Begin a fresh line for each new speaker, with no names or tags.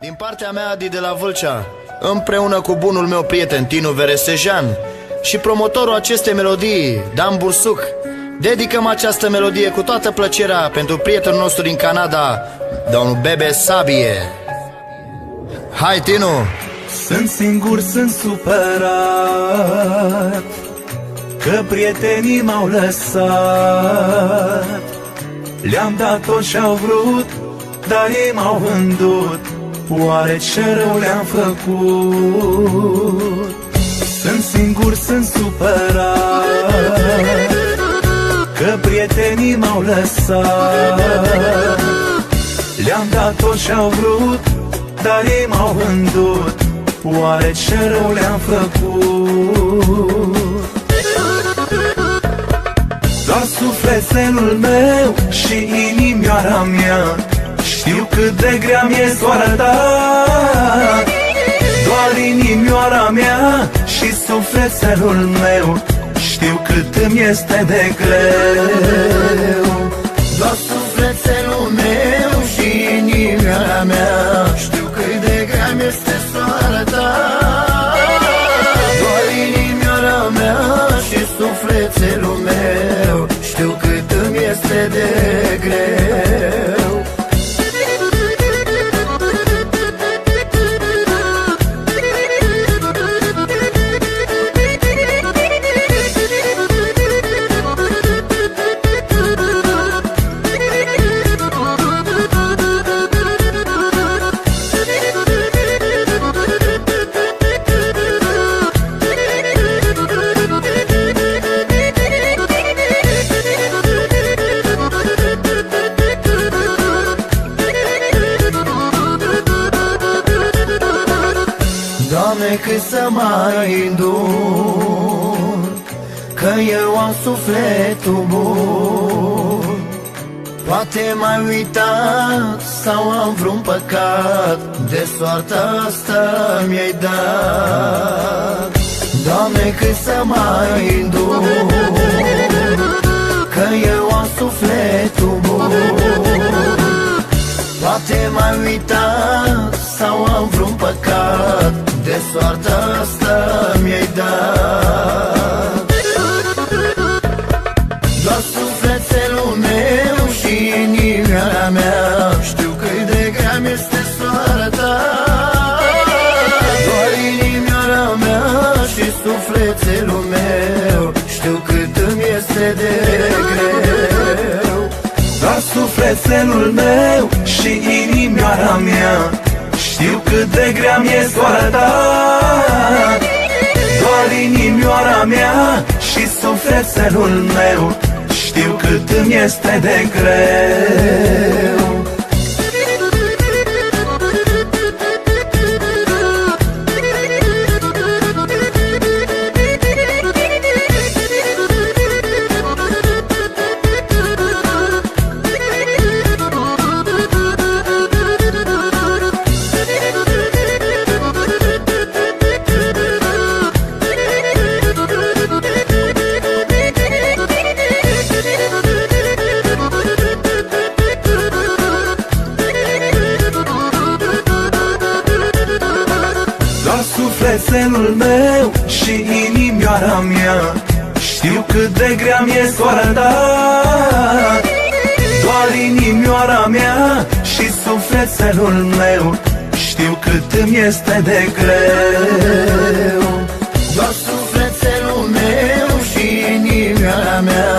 Din partea mea, Adi de la Vâlcea, împreună cu bunul meu prieten Tinu Veresejan și promotorul acestei melodii, Dan Bursuc, dedicăm această melodie cu toată plăcerea pentru prietenul nostru din Canada, domnul Bebe Sabie. Hai, Tinu!
Sunt singur, sunt supărat că prietenii m-au lăsat. Le-am dat tot ce-au vrut, dar ei m-au vândut. Oare ce rău le-am făcut? Sunt singur, sunt supărat că prietenii m-au lăsat. Le-am dat tot ce-au vrut, dar ei m-au vândut. Oare ce rău le-am făcut? Doar sufletelul meu și inimioara mea știu cât de grea mi-e soarta ta. Doar inimioara mea și sufletelul meu știu cât îmi este de greu.
Doar sufletelul meu și inimioara mea știu cât de grea mi-este soarta. Doar inimioara mea și sufletelul meu știu cât îmi este de greu. Doamne, cât să mai îndur, că eu am sufletul bun. Poate m-ai uitat sau am vreun păcat, de soarta asta mi-ai dat. Doamne, cât să mai îndur, că eu am sufletul bun. Poate m-ai uitat sau am vreun păcat, de soarta asta mi-ai dat. Doar sufletelul meu și inimioara mea știu cât de grea mi-este soarta. Doar inimioara mea și sufletelul meu știu cât îmi este de greu.
Doar sufletelul meu și inimioara mea știu cât de grea mi-e soarta. Doar inimioara mea și sufletelul meu știu cât îmi este de greu. Sufletelul meu și inimioara mea știu cât de grea mi-e soarta. Doar inimioara mea și sufletelul meu știu cât îmi este de greu.
Doar sufletelul meu și inimioara mea